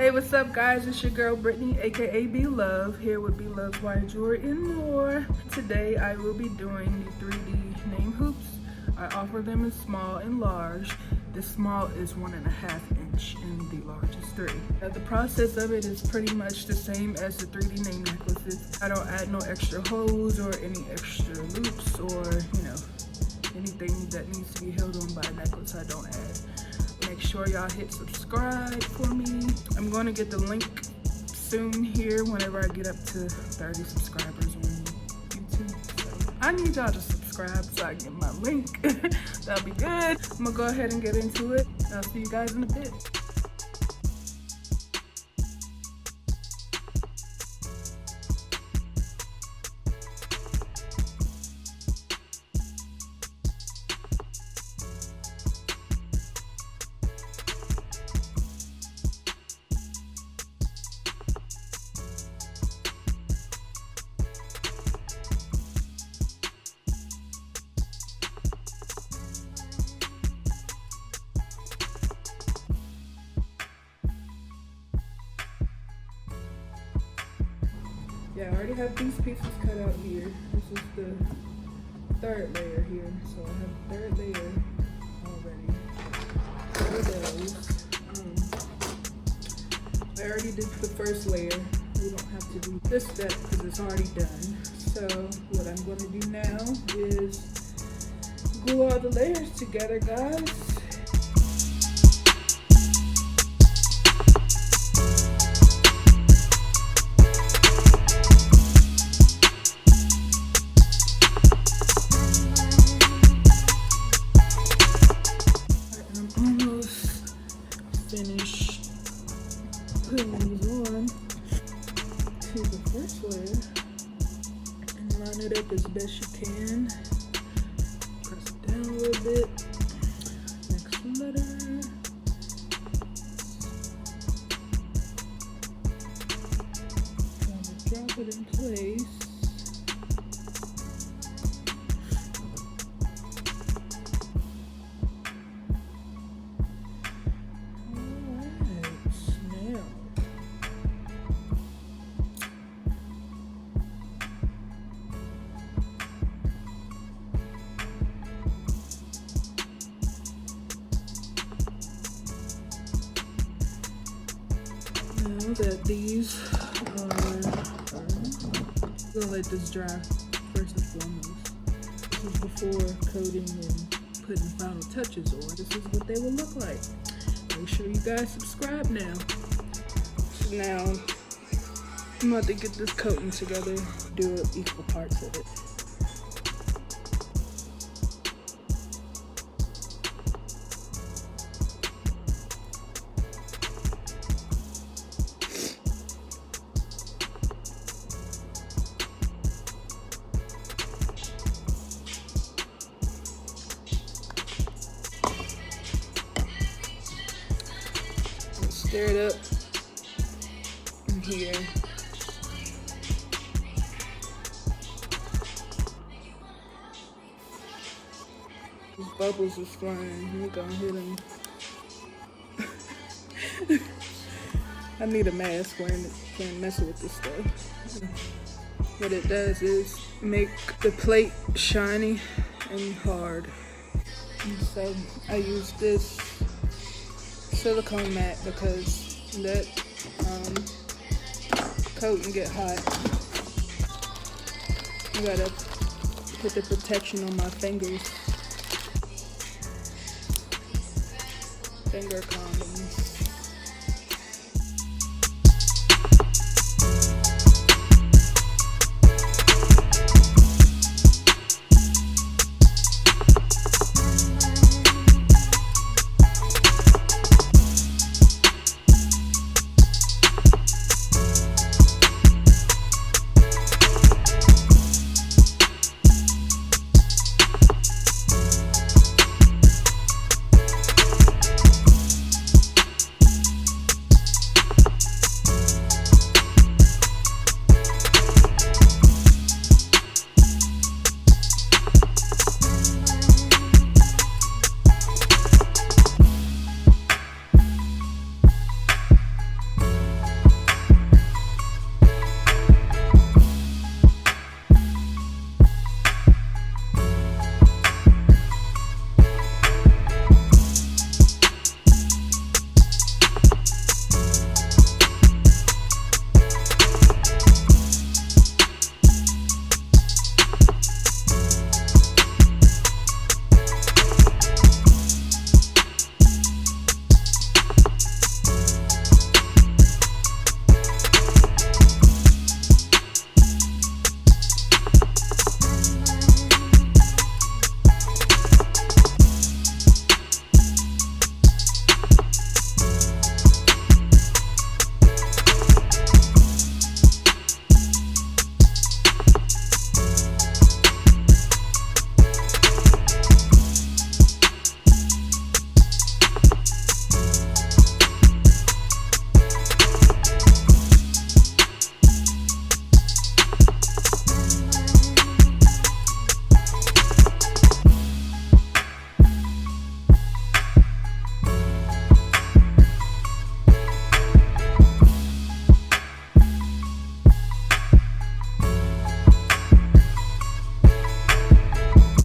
Hey, what's up guys? It's your girl Brittany, aka B Love, here with B Love's Wire Jewelry and more. Today I will be doing the 3D name hoops. I offer them in small and large. The small is 1.5 inch and the large is 3. The process of it is pretty much the same as the 3D name necklaces. I don't add no extra holes or any extra loops or, anything that needs to be held on by a necklace. I don't add. Make sure y'all hit subscribe for me. I'm going to get the link soon here whenever I get up to 30 subscribers on YouTube. So I need y'all to subscribe so I get my link. That'll be good. I'm gonna go ahead and get into it. I'll see you guys in a bit. Yeah, I already have these pieces cut out here. This is the third layer here. So I have the third layer already for those. I already did the first layer. We don't have to do this step because it's already done. So what I'm going to do now is glue all the layers together, guys. Finish putting these on to the first layer and line it up as best you can. Press it down a little bit. Next letter. Drop it in place. Now that these are, I'm gonna let this dry first and foremost. This is before coating and putting final touches on. This is what they will look like. Make sure you guys subscribe now. Now, I'm about to get this coating together, do equal parts of it. Stir it up in here. These bubbles is flying. We're gonna hit them. I need a mask when I can't mess with this stuff. What it does is make the plate shiny and hard. And so I use this silicone mat because that coat can get hot. I gotta put the protection on my fingers. Finger condoms.